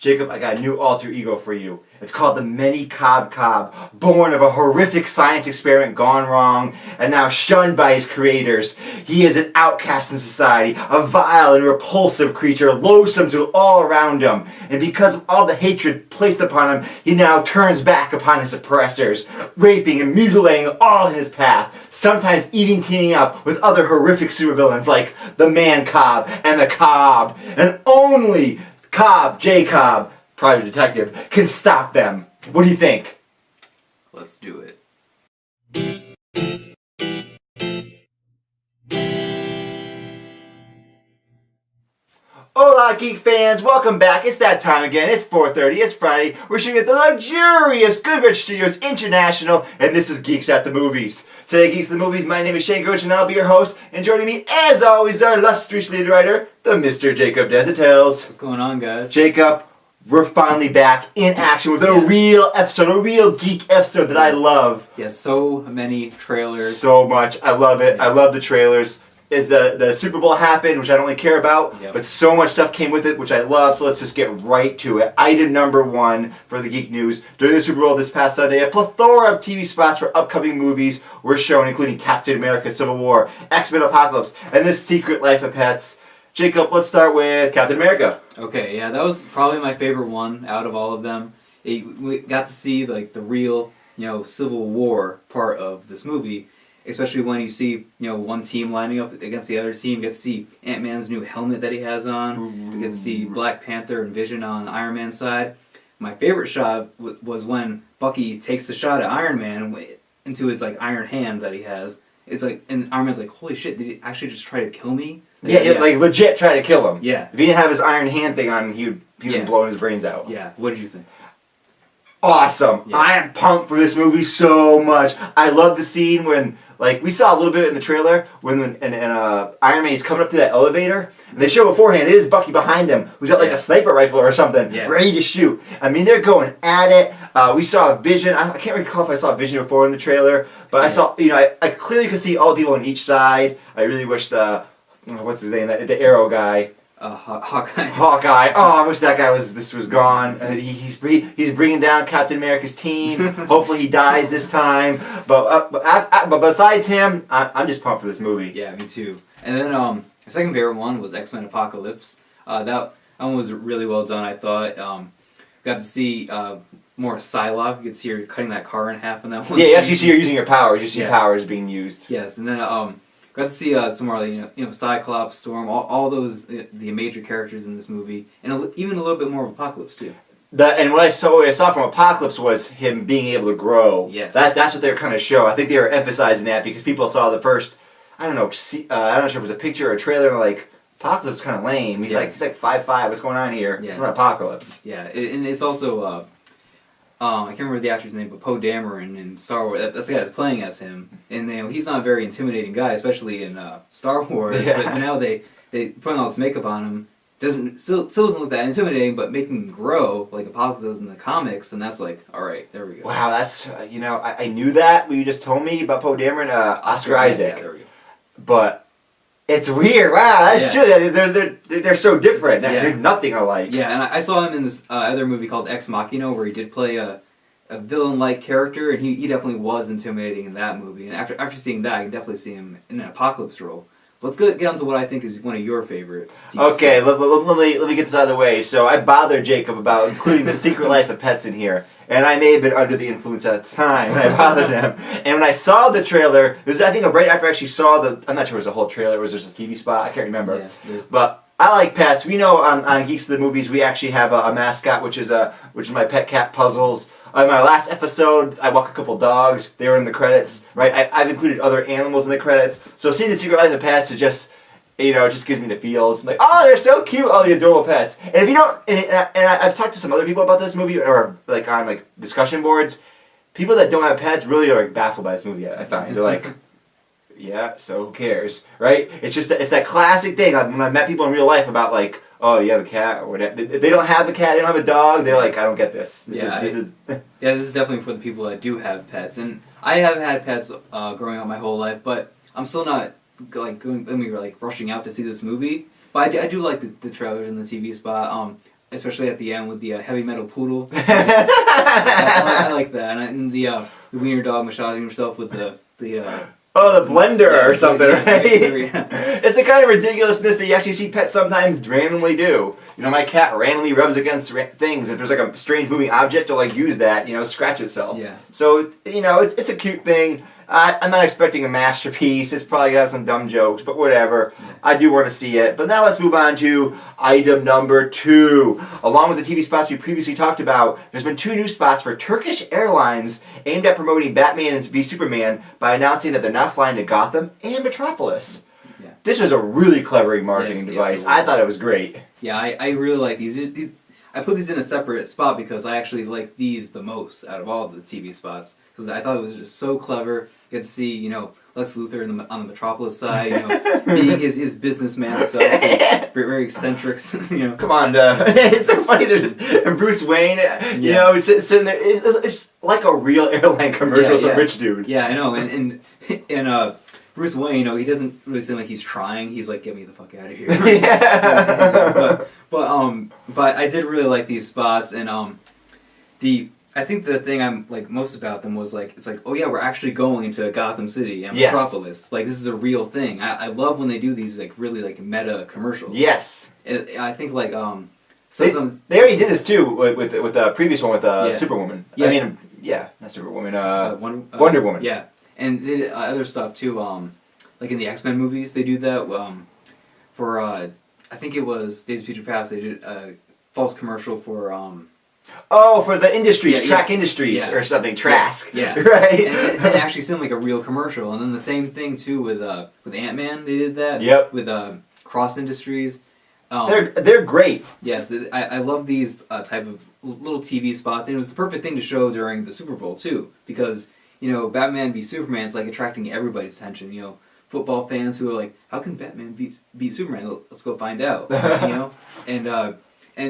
Jacob, I got a new alter ego for you. It's called the Many Cobb Cobb, born of a horrific science experiment gone wrong, and now shunned by his creators. He is an outcast in society, a vile and repulsive creature, loathsome to all around him. And because of all the hatred placed upon him, he now turns back upon his oppressors, raping and mutilating all in his path, sometimes even teaming up with other horrific supervillains like the Man Cobb and the Cobb. And only Cobb, J. Cobb, private detective, can stop them. What do you think? Let's do it. Hola, Geek fans! Welcome back. It's that time again. It's 4:30. It's Friday. We're shooting at the luxurious Goodrich Studios International, and this is Geeks at the Movies. Today, Geeks at the Movies, my name is Shane Goodrich, and I'll be your host. And joining me, as always, our illustrious lead writer, the Mr. Jacob Desitels. What's going on, guys? Jacob, we're finally back in action with a real episode, a real geek episode that I love. Yes, so many trailers. So much. I love it. Yes. I love the trailers. The Super Bowl happened, which I don't really care about, but so much stuff came with it, which I love, so let's just get right to it. Item number 1 for the Geek News. During the Super Bowl this past Sunday, a plethora of TV spots for upcoming movies were shown, including Captain America Civil War, X-Men Apocalypse, and The Secret Life of Pets. Jacob, let's start with Captain America. Okay, yeah, that was probably my favorite one out of all of them. We got to see like the real, Civil War part of this movie. Especially when you see, one team lining up against the other team. You get to see Ant-Man's new helmet that he has on. You get to see Black Panther and Vision on Iron Man's side. My favorite shot was when Bucky takes the shot at Iron Man into his iron hand that he has. It's and Iron Man's like, holy shit, did he actually just try to kill me? Yeah, legit try to kill him. Yeah. If he didn't have his iron hand thing on, he would be blowing his brains out. Yeah, what did you think? Awesome. Yeah. I am pumped for this movie so much. I love the scene when, we saw a little bit in the trailer when Iron Man is coming up to that elevator, and they show beforehand it is Bucky behind him, who's got a sniper rifle or something, ready to shoot. I mean, they're going at it. We saw a Vision. I can't recall if I saw a Vision before in the trailer, but I saw, I clearly could see all the people on each side. I really wish what's his name, the Arrow guy. Hawkeye. Hawkeye. Oh, I wish that guy was gone. He's bringing down Captain America's team. Hopefully he dies this time. But besides him, I'm just pumped for this movie. Yeah, me too. And then my second favorite one was X-Men Apocalypse. That one was really well done, I thought. Got to see more Psylocke. You could see her cutting that car in half in that one. Yeah, you actually see her using her powers. You see powers being used. Yes, and then got to see some more, Cyclops, Storm, all those the major characters in this movie, and even a little bit more of Apocalypse too. And what I saw from Apocalypse was him being able to grow. Yes. That's what they were kind of show. I think they were emphasizing that because people saw the first, I'm not sure if it was a picture or a trailer, like, Apocalypse is kind of lame. He's like 5'5". What's going on here? Yeah. It's not Apocalypse. Yeah, and it's also I can't remember the actor's name, but Poe Dameron in Star Wars. That's the guy that's playing as him, and he's not a very intimidating guy, especially in Star Wars. Yeah. But now they put all this makeup on him. Still doesn't look that intimidating, but making him grow like Apocalypse does in the comics, and that's like, all right, there we go. Wow, that's I knew that when you just told me about Poe Dameron, Oscar Isaac. Yeah, there we go. But it's weird. Wow, that's true. They're so different. Yeah. There's nothing alike. Yeah, and I saw him in this other movie called Ex Machina, where he did play a villain-like character, and he definitely was intimidating in that movie. And after seeing that, I can definitely see him in an Apocalypse role. But let's get on to what I think is one of your favorite TV Okay, let me get this out of the way. So I bothered Jacob about including The Secret Life of Pets in here. And I may have been under the influence at the time, and I bothered him. And when I saw the trailer, it was, I think, right after I actually saw I'm not sure it was a whole trailer, it was just a TV spot, I can't remember. Yeah, but I like pets. We know on Geeks of the Movies, we actually have a mascot, which is my pet cat, Puzzles. In my last episode, I walk a couple dogs. They were in the credits, right? I've included other animals in the credits. So seeing The Secret Life of Pets is just, it just gives me the feels. Like, oh, they're so cute, all the adorable pets. And if you don't, and I've talked to some other people about this movie, or on discussion boards, people that don't have pets really are baffled by this movie, I find. They're like, yeah, so who cares, right? It's just it's that classic thing. When I met people in real life about oh, you have a cat or whatever. They don't have a cat, they don't have a dog. They're like, I don't get this. This is definitely for the people that do have pets. And I have had pets growing up my whole life, but I'm still not going when we were rushing out to see this movie. But I do like the trailers and the TV spot. especially at the end with the heavy metal poodle. I like that, and the wiener dog massaging himself with the Oh, the blender or something, yeah, right? mixer, yeah. It's the kind of ridiculousness that you actually see pets sometimes randomly do. You know, my cat randomly rubs against things. If there's like a strange moving object, it'll like use that, you know, scratch itself. Yeah. So, you know, it's a cute thing. I'm not expecting a masterpiece. It's probably going to have some dumb jokes, but whatever. Yeah. I do want to see it. But now let's move on to item number 2. Along with the TV spots we previously talked about, there's been 2 new spots for Turkish Airlines aimed at promoting Batman v Superman by announcing that they're now flying to Gotham and Metropolis. Yeah. This was a really clever marketing device. I thought it was great. Yeah, I really like these. I put these in a separate spot because I actually like these the most out of all of the TV spots because I thought it was just so clever. Get to see, you know, Lex Luthor on the Metropolis side, you know, being his businessman self, he's very eccentric, you know. Come on, it's so funny that Bruce Wayne, you know, sitting there. It's like a real airline commercial. It's a rich dude. Yeah, I know, and Bruce Wayne, you know, he doesn't really seem like he's trying. He's like, get me the fuck out of here. Yeah. But I did really like these spots, and I think the thing I'm like most about them was like, it's like, oh yeah, we're actually going into Gotham City and Metropolis. Like, this is a real thing. I love when they do these like really like meta commercials. Yes. I think like they already did this too with the previous one with Superwoman. Yeah. I mean, not Superwoman. Wonder Woman. Yeah, and they did other stuff too. Like in the X-Men movies, they do that. For I think it was Days of Future Past. They did a false commercial for. For the industries, Track Industries or something, Trask. Yeah. Right. And it actually seemed like a real commercial. And then the same thing too with Ant-Man. They did that. Yep. With Cross Industries. They're great. Yes, I love these type of little TV spots, and it was the perfect thing to show during the Super Bowl too, because you know Batman v Superman is like attracting everybody's attention. You know, football fans who are like, how can Batman beat Superman? Let's go find out. You know, and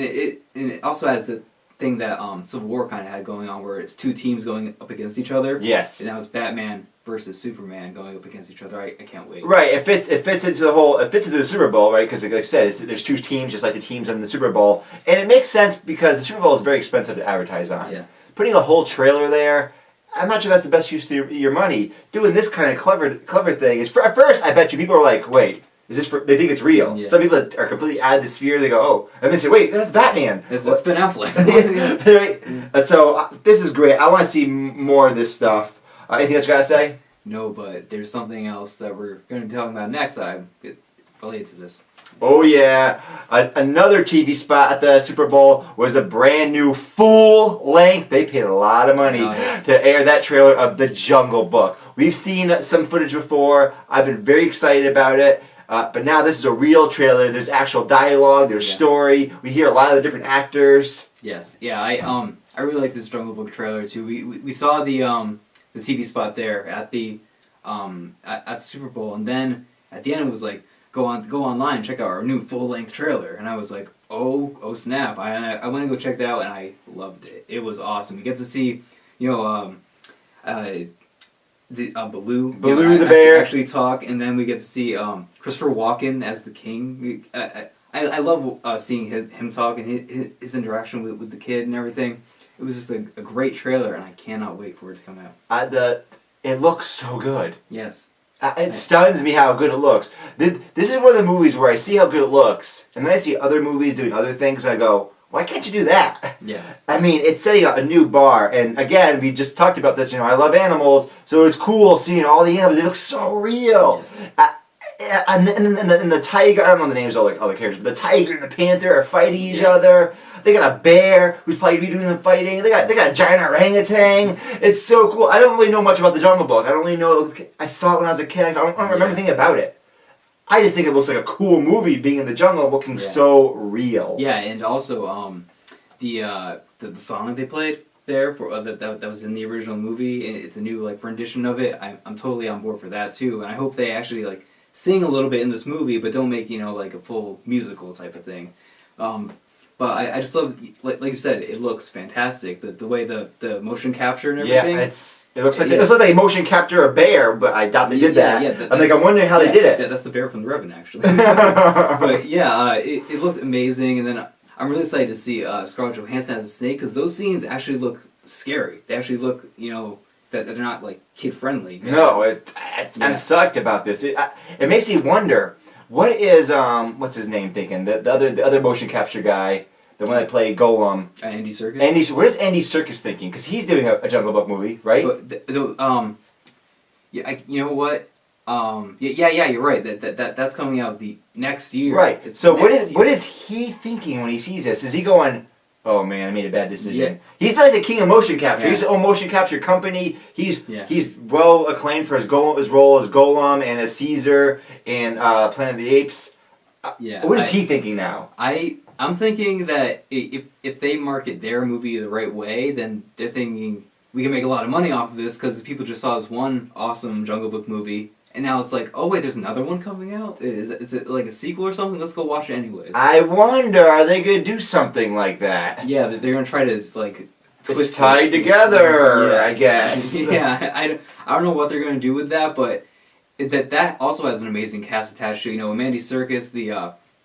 it also has the thing that Civil War kind of had going on, where it's 2 teams going up against each other. Yes. And now it's Batman versus Superman going up against each other. I can't wait. Right. It fits into the Super Bowl, right? Because like I said, there's 2 teams, just like the teams in the Super Bowl, and it makes sense because the Super Bowl is very expensive to advertise on. Yeah. Putting a whole trailer there, I'm not sure that's the best use of your money. Doing this kind of clever thing is, at first, I bet you people are like, wait. Is this they think it's real. Yeah. Some people that are completely out of the sphere, they go, oh. And they say, wait, that's Batman. It's Ben Affleck. Right? So this is great. I want to see more of this stuff. Anything else you got to say? No, but there's something else that we're going to be talking about next time related to this. Oh, yeah. Another TV spot at the Super Bowl was a brand new full length. They paid a lot of money to air that trailer of The Jungle Book. We've seen some footage before. I've been very excited about it. But now this is a real trailer. There's actual dialogue. There's story. We hear a lot of the different actors. Yes. Yeah. I really like this Jungle Book trailer too. We saw the TV spot there at the Super Bowl, and then at the end it was like go online and check out our new full length trailer. And I was like, oh snap! I went to go check that out, and I loved it. It was awesome. You get to see, you know, Baloo the bear actually talk, and then we get to see Christopher Walken as the king. I love seeing him talk and his interaction with the kid and everything. It was just a great trailer, and I cannot wait for it to come out. It looks so good. Yes. It stuns me how good it looks. This is one of the movies where I see how good it looks, and then I see other movies doing other things, and I go, why can't you do that? Yeah. I mean, it's setting up a new bar, and again, we just talked about this, you know, I love animals, so it's cool seeing all the animals. They look so real. Yes. And the tiger, I don't know the names of all the characters, but the tiger and the panther are fighting each other. They got a bear who's probably doing the fighting. They got a giant orangutan. It's so cool. I don't really know much about the Jungle Book. I don't really know. I saw it when I was a kid. I don't remember anything about it. I just think it looks like a cool movie, being in the jungle, looking so real. Yeah, and also the song that they played there for that was in the original movie. And it's a new like rendition of it. I'm totally on board for that too, and I hope they actually like sing a little bit in this movie, but don't make, you know, like a full musical type of thing. But I just love, like you said, it looks fantastic. The way the motion capture and everything. Yeah, it looks like they motion capture a bear, but I doubt they did that. Yeah, I'm wondering how they did it. Yeah, that's the bear from the Revenant, actually. But yeah, it looked amazing, and then I'm really excited to see Scarlett Johansson as a snake because those scenes actually look scary. They actually look, that they're not like kid friendly. No, I'm psyched about this. It makes me wonder what is what's his name thinking? The other motion capture guy, the one that played Golem. Andy Serkis. What is Andy Serkis thinking? Because he's doing a Jungle Book movie, right? But you know what? You're right. That's coming out the next year. Right. So what is he thinking when he sees this? Is he going, "Oh man, I made a bad decision"? Yeah. He's like the king of motion capture. Yeah. He's his own motion capture company. He's well acclaimed for his role as Golem and as Caesar in Planet of the Apes. What is he thinking now? I'm thinking that if they market their movie the right way, then they're thinking we can make a lot of money off of this because people just saw this one awesome Jungle Book movie. And now it's like, oh wait, there's another one coming out? Is it like a sequel or something? Let's go watch it anyways. I wonder, are they going to do something like that? Yeah, they're going to try to like twist it's tied together, I guess. Yeah, I don't know what they're going to do with that, but that also has an amazing cast attached to. Andy Serkis,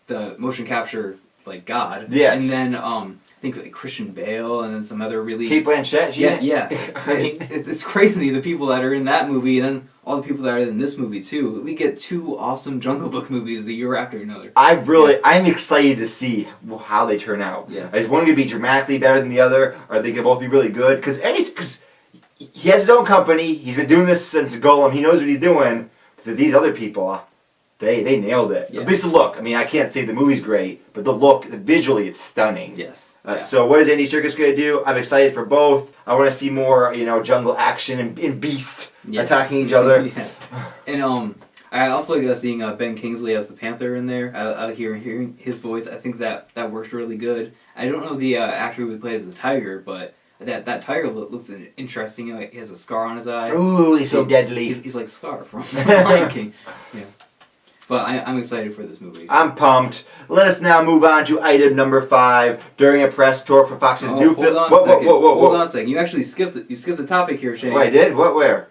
the motion capture like god. Yes. And then I think like Christian Bale, and then some other really. Kate Blanchett. Yeah. It's crazy the people that are in that movie, and then all the people that are in this movie too. We get two awesome Jungle Book movies the year after another. I'm excited to see how they turn out. Yeah. Is one going to be dramatically better than the other? Are they going to both be really good? Because he has his own company. He's been doing this since Golem. He knows what he's doing. But these other people, they nailed it. Yeah. At least the look. I mean, I can't say the movie's great, but the look, visually, it's stunning. Yes. So what is Andy Serkis going to do? I'm excited for both. I want to see more, jungle action and beast attacking each other. Yeah. And I also like seeing Ben Kingsley as the Panther in there. I like hearing his voice. I think that works really good. I don't know the actor who plays the tiger, but that tiger looks interesting. He has a scar on his eye. Ooh, he's so deadly. He's like Scar from Lion King. Yeah. But I'm excited for this movie. So. I'm pumped. Let us now move on to item number 5 during a press tour for Fox's new film. Whoa. Hold on a second. You actually skipped it. You skipped the topic here, Shane. Oh, I did? What? Where?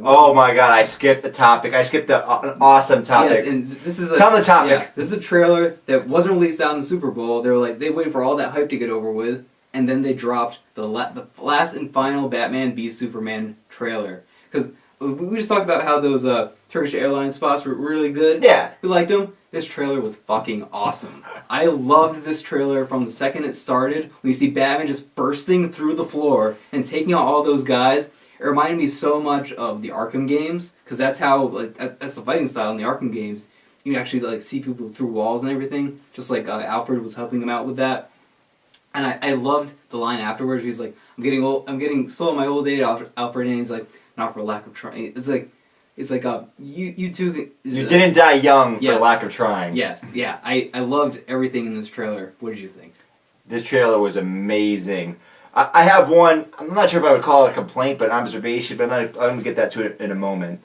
Oh my God! I skipped the topic. I skipped an awesome topic. Yes, and this is tell me the topic. Yeah, this is a trailer that wasn't released out in the Super Bowl. They waited for all that hype to get over with, and then they dropped the last and final Batman v Superman trailer. Because we just talked about how those Turkish Airlines spots were really good. Yeah. We liked them. This trailer was fucking awesome. I loved this trailer from the second it started. When you see Batman just bursting through the floor and taking out all those guys. It reminded me so much of the Arkham games, because that's how that's the fighting style in the Arkham games. You can actually see people through walls and everything, just like Alfred was helping him out with that. And I loved the line afterwards. He's like, "I'm getting old. I'm getting slow in my old age." Alfred, and he's like, "Not for lack of trying." It's like you two. You didn't die young for lack of trying. Yes, yeah. I loved everything in this trailer. What did you think? This trailer was amazing. I have one, I'm not sure if I would call it a complaint, but an observation, but I'm going to get that to it in a moment.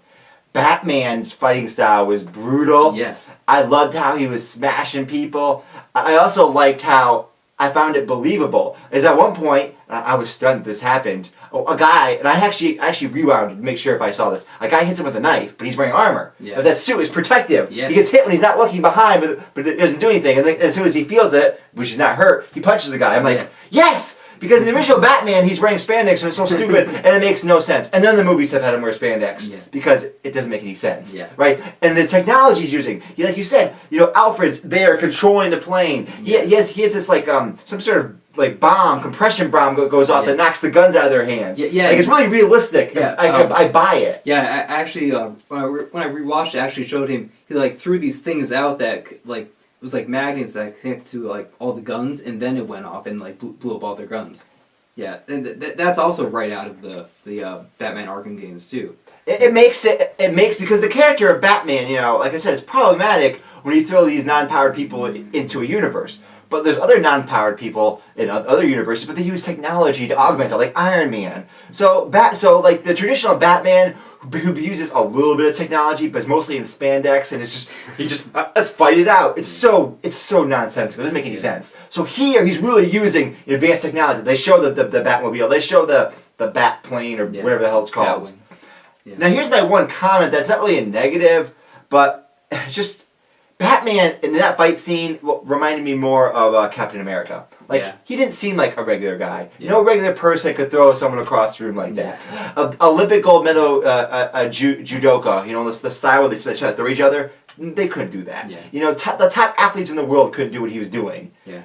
Batman's fighting style was brutal. Yes. I loved how he was smashing people. I also liked how I found it believable. Is at one point, I was stunned this happened, a guy, and I actually rewound to make sure if I saw this, a guy hits him with a knife, but he's wearing armor. Yeah. But that suit is protective. Yes. He gets hit when he's not looking behind, but it doesn't do anything. And then as soon as he feels it, which is not hurt, he punches the guy. I'm like, yes! Because in the original Batman, he's wearing spandex and it's so stupid and it makes no sense. And then the movies have had him wear spandex because it doesn't make any sense. Yeah. Right? And the technology he's using, like you said, Alfred's there controlling the plane. He has this some sort of bomb, compression bomb goes off that knocks the guns out of their hands. Yeah. It's really realistic. Yeah. I buy it. Yeah, I actually, when I rewatched it, I actually showed him, he threw these things out that it was like magnets that connected to all the guns, and then it went off and blew up all their guns. Yeah, and that's also right out of the Batman Arkham games too. It makes because the character of Batman, like I said, it's problematic when you throw these non-powered people into a universe. But there's other non-powered people in other universes, but they use technology to augment it, like Iron Man. So the traditional Batman, who uses a little bit of technology, but it's mostly in spandex, and he just let's fight it out. It's so nonsensical. It doesn't make any sense. So here he's really using advanced technology. They show the Batmobile. They show the Bat plane or whatever the hell it's called. Yeah. Now here's my one comment that's not really a negative, but it's just Batman in that fight scene reminded me more of Captain America. Like, he didn't seem like a regular guy. Yeah. No regular person could throw someone across the room like that. Olympic gold medal judoka, you know, the style where they try to throw each other, they couldn't do that. Yeah. You know, the top athletes in the world couldn't do what he was doing. Yeah.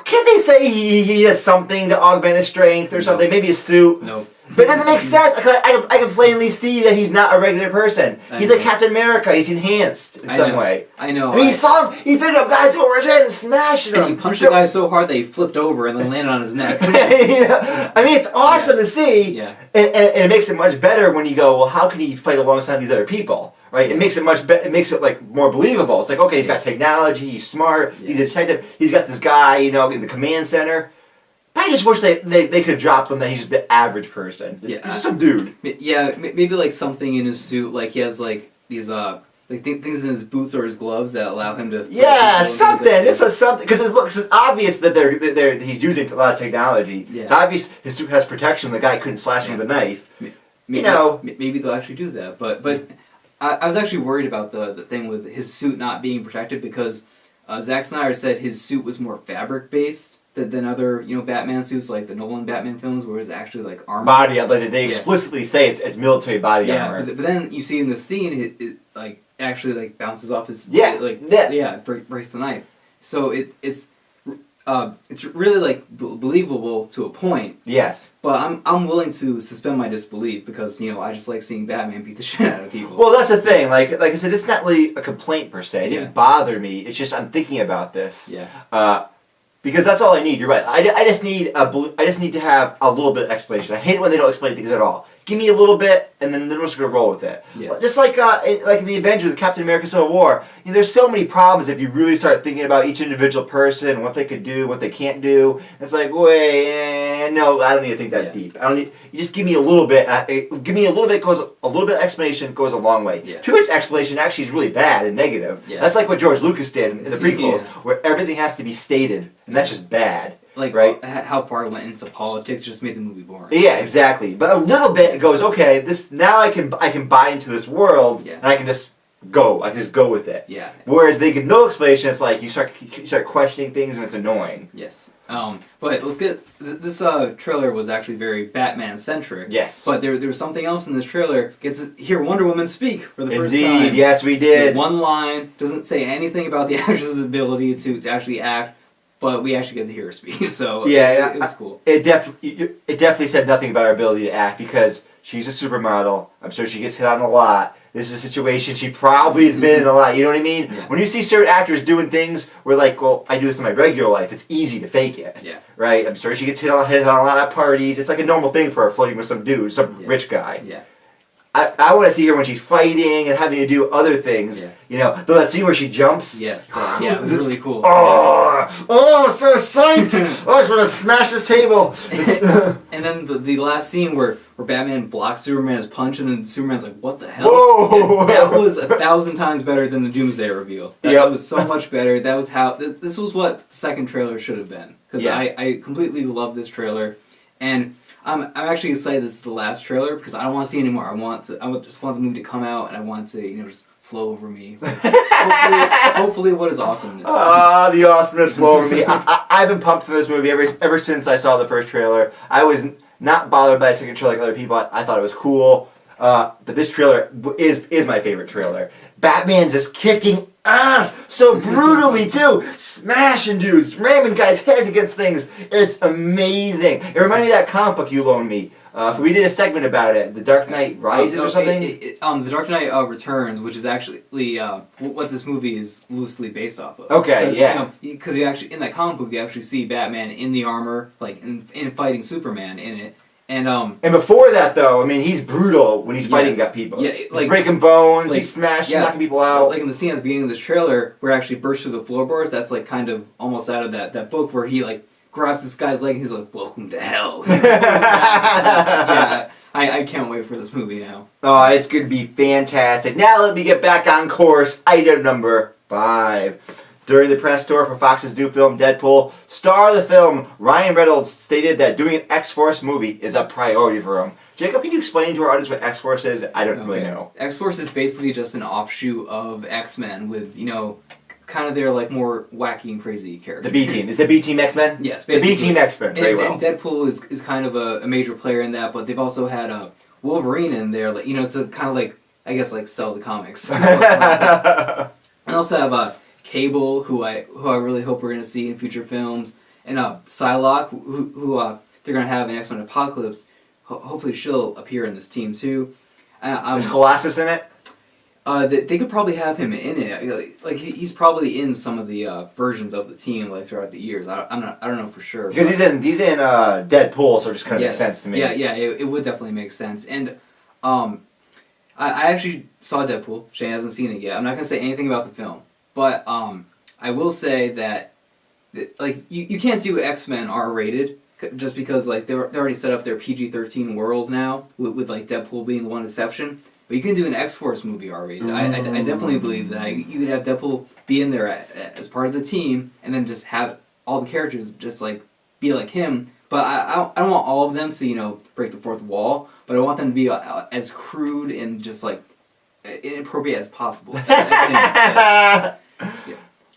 Can't they say he has something to augment his strength or something? Maybe a suit? No. But it doesn't make sense. I can plainly see that he's not a regular person. He's like Captain America. He's enhanced in some way. I know. I mean, he picked up guys over his head and smashed them. And he punched the guy so hard that he flipped over and then landed on his neck. I mean, it's awesome to see. Yeah. And it makes it much better when you go, well, how can he fight alongside these other people? Right? It makes it much better. It makes it like more believable. It's like, okay, he's got technology. He's smart. He's a detective. He's got this guy, you know, in the command center. But I just wish they could drop them that he's just the average person. He's just some dude. Yeah, maybe like something in his suit, like he has like these things in his boots or his gloves that allow him to. Yeah, something. This is something because it's obvious that he's using a lot of technology. Yeah. It's obvious his suit has protection. The guy couldn't slash him with a knife. Maybe they'll actually do that, but I was actually worried about the thing with his suit not being protected because Zack Snyder said his suit was more fabric based than other, you know, Batman suits like the Nolan Batman films, where it's actually like armor. Body, like they explicitly say it's military body armor. But then you see in the scene, it like actually like bounces off his breaks the knife. So it's really like believable to a point. Yes. But I'm willing to suspend my disbelief because, you know, I just like seeing Batman beat the shit out of people. Well, that's the thing. Like I said, it's not really a complaint per se. It didn't bother me. It's just I'm thinking about this. Yeah. Because that's all I need. You're right. I just need to have a little bit of explanation. I hate it when they don't explain things at all. Give me a little bit, and then they're just gonna roll with it. Yeah. Just like in the Avengers, Captain America: Civil War. You know, there's so many problems if you really start thinking about each individual person, what they could do, what they can't do. It's like, no, I don't need to think that deep. I don't need. You just give me a little bit. Give me a little bit. A little bit of explanation goes a long way. Yeah. Too much explanation actually is really bad and negative. Yeah. That's like what George Lucas did in the prequels, where everything has to be stated, and that's just bad. Like, right? How far it went into politics just made the movie boring. Yeah, exactly. But a little bit, it goes, okay, this now I can buy into this world, and I can just go. I can just go with it. Yeah. Whereas they give no explanation. It's like you start questioning things, and it's annoying. Yes. But let's get this trailer was actually very Batman centric. Yes. But there was something else in this trailer. Get to hear Wonder Woman speak for the first time. Indeed. Yes, we did. One line doesn't say anything about the actress's ability to actually act. But we actually get to hear her speak, so it was cool. It definitely said nothing about her ability to act because she's a supermodel. I'm sure she gets hit on a lot. This is a situation she probably has been in a lot. You know what I mean? Yeah. When you see certain actors doing things where like, well, I do this in my regular life, it's easy to fake it. Yeah. Right? I'm sure she gets hit on a lot of parties. It's like a normal thing for her flirting with some dude, some rich guy. Yeah. I want to see her when she's fighting and having to do other things. Yeah. You know, though that scene where she jumps. Yes. Yeah, it was really cool. Oh, so psyched! I just want to smash this table. And then the last scene where Batman blocks Superman's punch and then Superman's like, what the hell? Whoa! That was 1,000 times better than the Doomsday reveal. That was so much better. That was how... This was what the second trailer should have been. Because I completely love this trailer. And... I'm actually excited this is the last trailer because I don't want to see anymore. I just want the movie to come out and I want it to, just flow over me. Hopefully what is awesomeness. The awesomeness flow over me. I've been pumped for this movie ever since I saw the first trailer. I was not bothered by the second trailer like other people. I thought it was cool. But this trailer is my favorite trailer. Batman's just kicking ass so brutally too, smashing dudes, ramming guys' heads against things. It's amazing. It reminded me of that comic book you loaned me. We did a segment about it, The Dark Knight Rises or something. The Dark Knight Returns, which is actually what this movie is loosely based off of. Okay, yeah. Because you actually in that comic book you actually see Batman in the armor, like in fighting Superman in it. And before that, though, I mean, he's brutal when he's fighting people. Yeah, he's breaking bones, he's smashing, knocking people out. Like in the scene at the beginning of this trailer, where he actually bursts through the floorboards, that's like kind of almost out of that book where he like grabs this guy's leg and he's like, "Welcome to hell." I can't wait for this movie now. Oh, it's going to be fantastic. Now let me get back on course. Item number 5. During the press tour for Fox's new film, Deadpool, star of the film, Ryan Reynolds stated that doing an X-Force movie is a priority for him. Jacob, can you explain to our audience what X-Force is? I don't really know. X-Force is basically just an offshoot of X-Men with, kind of their like more wacky and crazy characters. The B team. Is the B team X-Men? Yes, basically. basically. The B team X-Men. Very well. And Deadpool is kind of a major player in that, but they've also had Wolverine in there, like, to kind of like, I guess, like sell the comics. And also have Cable, who I really hope we're going to see in future films, and Psylocke, who they're going to have in X-Men Apocalypse. Hopefully she'll appear in this team too. Is Colossus in it? They could probably have him in it. Like he's probably in some of the versions of the team like throughout the years. I don't know for sure. Because he's in Deadpool, so it just kind of makes sense to me. Yeah, it would definitely make sense. And I actually saw Deadpool. Shane hasn't seen it yet. I'm not gonna say anything about the film, but I will say that like you can't do X-Men R-rated just because like they already set up their PG-13 world now with like Deadpool being the one exception. But you can do an X-Force movie R-rated. I definitely believe that. You could have Deadpool be in there as part of the team, and then just have all the characters just like be like him. But I don't want all of them to break the fourth wall. But I want them to be as crude and just like inappropriate as possible. Yeah.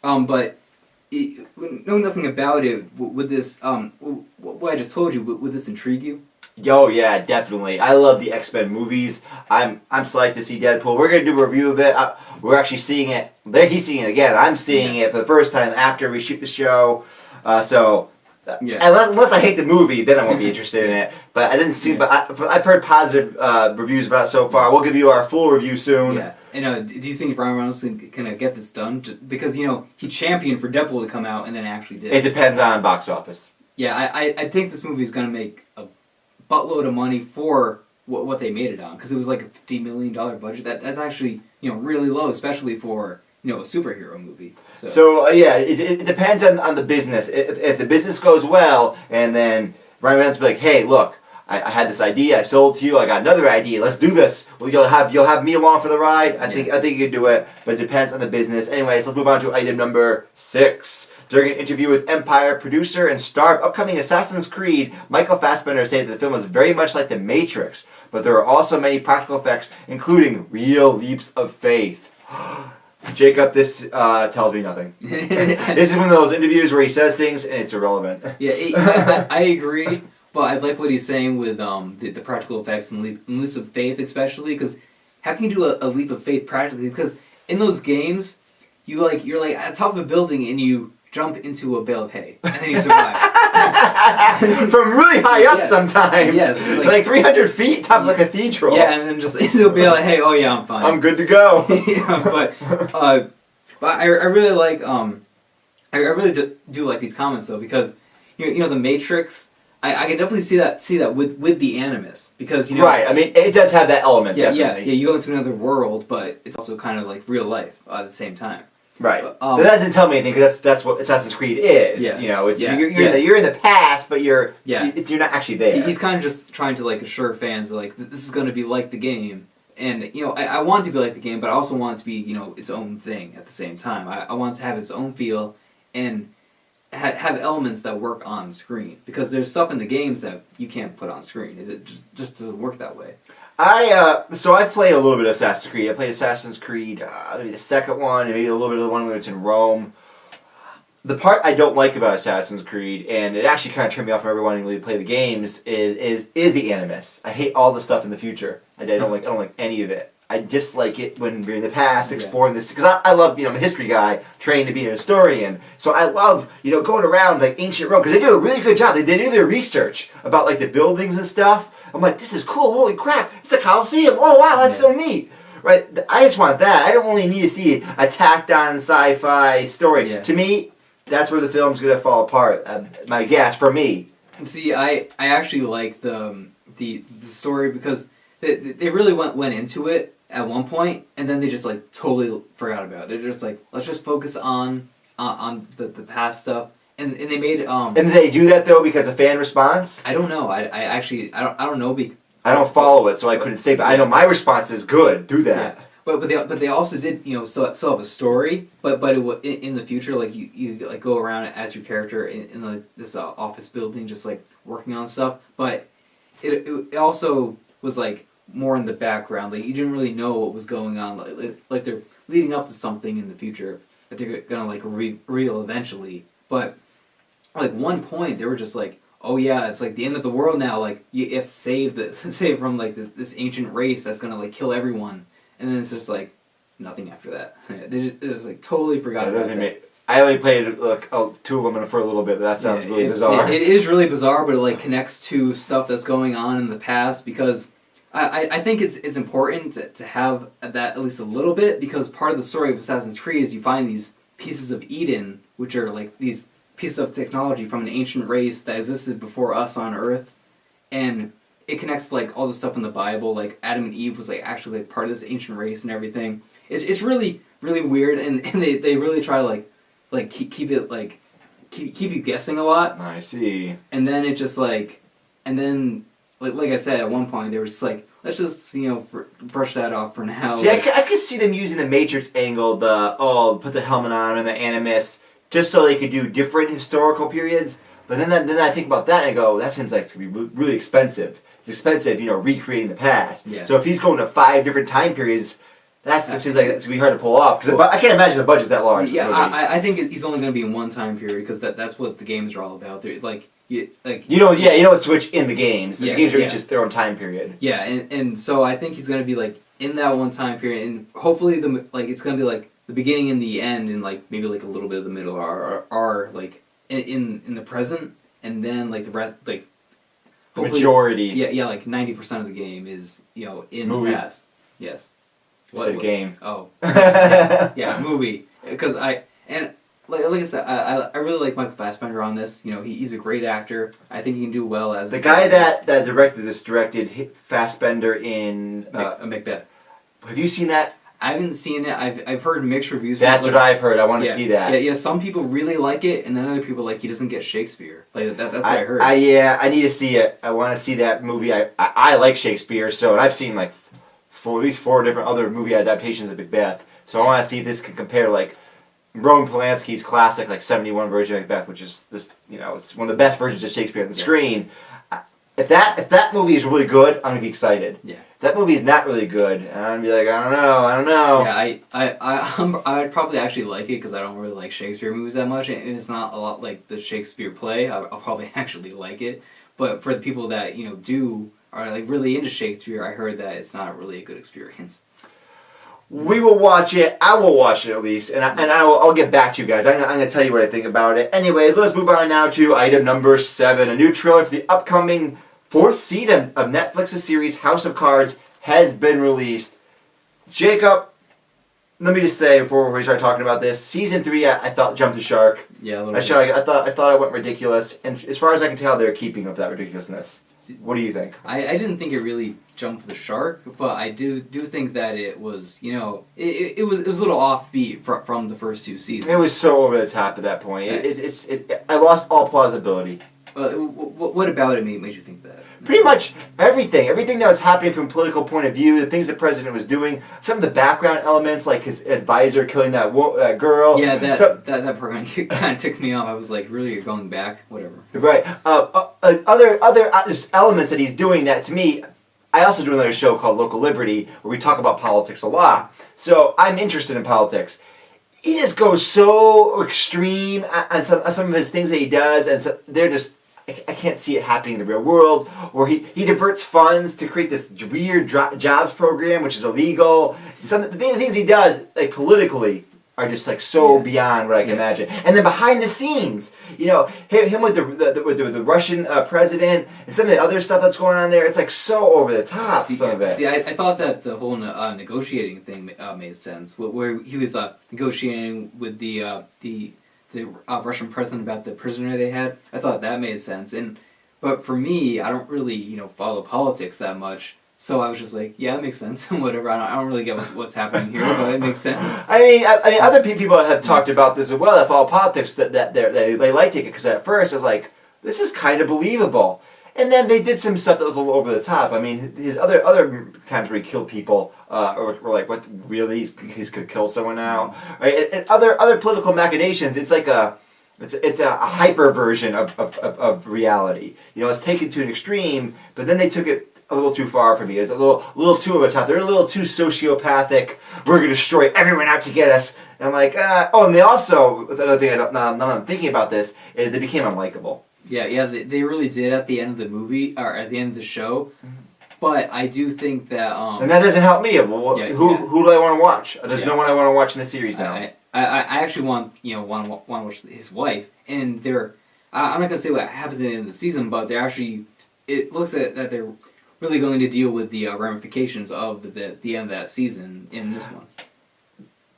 But knowing nothing about it, would this what I just told you, would this intrigue you? Yo, yeah, definitely. I love the X-Men movies. I'm psyched to see Deadpool. We're gonna do a review of it. We're actually seeing it. He's seeing it again. I'm seeing it for the first time after we shoot the show. Unless I hate the movie, then I won't be interested in it. But I didn't see. Yeah. But I've heard positive reviews about it so far. We'll give you our full review soon. Yeah. And do you think Ryan Reynolds can get this done? Because he championed for Deadpool to come out and then actually did. It depends on box office. Yeah, I think this movie is gonna make a buttload of money for what they made it on, because it was like a $50 million budget. That's actually really low, especially for a superhero movie. So it depends on the business. If the business goes well, and then Ryan Reynolds will be like, hey, look, I had this idea, I sold it to you, I got another idea, let's do this. Well, you'll have me along for the ride. I think you could do it, but it depends on the business. Anyways, let's move on to item number 6. During an interview with Empire, producer and star of upcoming Assassin's Creed, Michael Fassbender stated that the film was very much like The Matrix, but there are also many practical effects, including real leaps of faith. Jacob, this tells me nothing. This is one of those interviews where he says things and it's irrelevant. Yeah, I agree, but I like what he's saying with the practical effects and leaps of faith, especially because how can you do a leap of faith practically? Because in those games, you're like at the top of a building and you jump into a bale of hay, and then you survive. From really high up sometimes. Yes. Like 300 feet, top of a cathedral. Yeah, and then just into a bale of hay, oh yeah, I'm fine. I'm good to go. But I really like, I really do like these comments, though, because, The Matrix, I can definitely see that with the Animus, because, Right, I mean, it does have that element, definitely. Yeah, you go into another world, but it's also kind of like real life at the same time. Right. But that doesn't tell me anything, because that's what Assassin's Creed is. Yes. You're in the past, but you're not actually there. He's kind of just trying to like assure fans that like this is going to be like the game, and I want it to be like the game, but I also want it to be its own thing at the same time. I want it to have its own feel and have elements that work on screen, because there's stuff in the games that you can't put on screen. It just doesn't work that way. So I've played a little bit of Assassin's Creed. I played Assassin's Creed, maybe the second one, and maybe a little bit of the one where it's in Rome. The part I don't like about Assassin's Creed, and it actually kind of turned me off from everyone wanting to play the games, is the Animus. I hate all the stuff in the future. I don't like any of it. I dislike it when we're in the past, exploring this, because I love, I'm a history guy, trained to be an historian, so I love, going around, like, ancient Rome, because they do a really good job. They do their research about, like, the buildings and stuff. I'm like, this is cool, holy crap, it's the Colosseum, oh wow, that's so neat. Right, I just want that. I don't really need to see a tacked-on sci-fi story. Yeah. To me, that's where the film's going to fall apart, my guess, for me. See, I actually like the story, because they really went into it at one point, and then they just like totally forgot about it. They're just like, let's just focus on the past stuff, and they made And did they do that though because of fan response? I don't know. I actually don't know. I don't follow it, so I couldn't say. But I know my response is good. Do that. Yeah. But they also did still have a story, but in the future, like you like go around as your character in like this office building, just like working on stuff. But it also was like more in the background. Like you didn't really know what was going on. Like they're leading up to something in the future that they're gonna like reveal eventually. But like one point they were just like, oh yeah, it's like the end of the world now. Like you have to save from like this ancient race that's gonna like kill everyone. And then it's just like nothing after that. They just like totally forgot about that. I only played like 2 of them for a little bit, but that sounds really bizarre. It is really bizarre, but it like connects to stuff that's going on in the past because I think it's important to have that at least a little bit, because part of the story of Assassin's Creed is you find these pieces of Eden, which are like these pieces of technology from an ancient race that existed before us on Earth, and it connects to like all the stuff in the Bible, like Adam and Eve was like actually like part of this ancient race and everything. It's really really weird, and they really try to like keep it like keep you guessing a lot. I see. And then it just like, and then like I said, at one point they were just like, let's just brush that off for now. See, like, I could see them using the Matrix angle, put the helmet on and the Animus, just so they could do different historical periods. But then I think about that and I go, that seems like it's gonna be really expensive. It's expensive, recreating the past. Yeah. So if he's going to 5 different time periods, it seems like it's gonna be hard to pull off. Because I can't imagine the budget's that large. Yeah, I think he's only going to be in one time period because that's what the games are all about. They're like you don't switch in the games. The games are each just their own time period. Yeah, and so I think he's going to be like in that one time period, and hopefully it's going to be like the beginning and the end, and like maybe like a little bit of the middle are like in the present, and then like the rest like the majority. Yeah, like 90% of the game is in movie. the past. Yes. You said game. Oh. Yeah, movie. Because like I said, I really like Michael Fassbender on this. He's a great actor. I think he can do well as the guy that directed this directed Fassbender in Macbeth. Have you seen that? I haven't seen it. I've heard mixed reviews. That's what I've heard. I want to see that. Yeah. Some people really like it, and then other people like he doesn't get Shakespeare. Like that's what I heard. I need to see it. I want to see that movie. I like Shakespeare, and I've seen like at least 4 different other movie adaptations of Macbeth. So I want to see if this can compare like Roman Polanski's classic like 71 version of Macbeth, which is this it's one of the best versions of Shakespeare on the screen. If that movie is really good, I'm gonna be excited. Yeah. If that movie is not really good, I'm gonna be like, I don't know. Yeah, I'd probably actually like it because I don't really like Shakespeare movies that much, and it's not a lot like the Shakespeare play. I'll probably actually like it, but for the people that are like really into Shakespeare, I heard that it's not really a good experience. We will watch it. I will watch it at least, and I'll get back to you guys. I'm going to tell you what I think about it. Anyways, let's move on now to item number 7. A new trailer for the upcoming 4th season of Netflix's series House of Cards has been released. Jacob, let me just say before we start talking about this, season 3 I thought jumped the shark. Yeah, a little bit. I thought it went ridiculous, and as far as I can tell, they're keeping up that ridiculousness. What do you think? I didn't think it really jumped the shark, but I do think that it was it was a little offbeat from the first 2 seasons. It was so over the top at that point. Yeah. I lost all plausibility. What about it made you think that? Pretty much everything that was happening from a political point of view, the things the president was doing, some of the background elements, like his advisor killing that girl. Yeah, that part kind of ticked me off. I was like, really, you're going back? Whatever. Right. Other just elements that he's doing that, to me, I also do another show called Local Liberty where we talk about politics a lot. So I'm interested in politics. He just goes so extreme on some of his things that he does, and so they're just. I can't see it happening in the real world. Or he diverts funds to create this weird jobs program, which is illegal. Some of the things he does, like politically, are just like so beyond what I can imagine. And then behind the scenes, him with the Russian president and some of the other stuff that's going on there, it's like so over the top. Some of it. See, I thought that the whole negotiating thing made sense, where he was negotiating with the Russian president about the prisoner they had. I thought that made sense, but for me, I don't really follow politics that much. So I was just like, yeah, it makes sense. Whatever. I don't really get what's happening here, but it makes sense. I mean, other people have talked about this as well. That follow politics, that they liked it because at first I was like, this is kind of believable, and then they did some stuff that was a little over the top. I mean, his other times where he killed people, or like, what really he's could kill someone now, right? And other political machinations. It's like it's a hyper version of reality. It's taken to an extreme, but then they took it a little too far for me. It's a little too over the top. They're a little too sociopathic. We're gonna destroy everyone out to get us. And I'm like, oh, and they also, another thing now I'm thinking about this is they became unlikable. Yeah, they really did at the end of the movie or at the end of the show. But I do think that and that doesn't help me. Well, who do I want to watch? There's no one I want to watch in the series now. I actually want to watch his wife, and I'm not gonna say what happens at the end of the season, but they're actually, it looks that they're really going to deal with the ramifications of the end of that season in this one.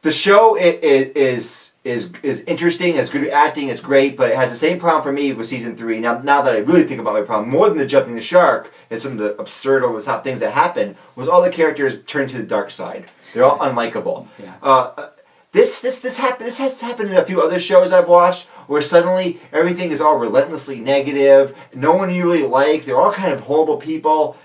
The show is interesting. It's good acting. It's great, but it has the same problem for me with season 3. Now that I really think about my problem, more than the jumping the shark and some of the absurd over the top things that happen, was all the characters turned to the dark side. They're all unlikable. Yeah. This has happened in a few other shows I've watched where suddenly everything is all relentlessly negative. No one you really like. They're all kind of horrible people.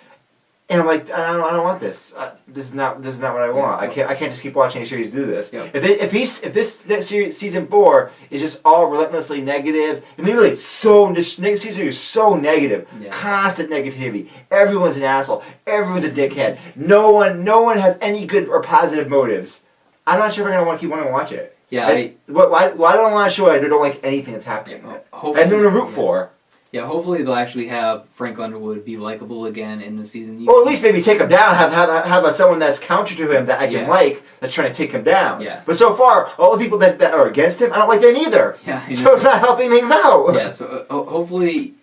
And I'm like, I don't want this. This is not what I want. I can't just keep watching a series do this. Yeah. If this series, season 4 is just all relentlessly negative, I mean, really, this season is so negative, constant negativity. Everyone's an asshole. Everyone's a dickhead. No one has any good or positive motives. I'm not sure if I'm gonna want to watch it. Yeah. Why don't I want to show it? I don't like anything that's happening. I have no one to root for. Yeah, hopefully they'll actually have Frank Underwood be likable again in the season. Or at least maybe take him down. Have someone that's counter to him that I can like that's trying to take him down. Yes. But so far, all the people that are against him, I don't like them either. Yeah. So it's not helping things out. Yeah. So hopefully,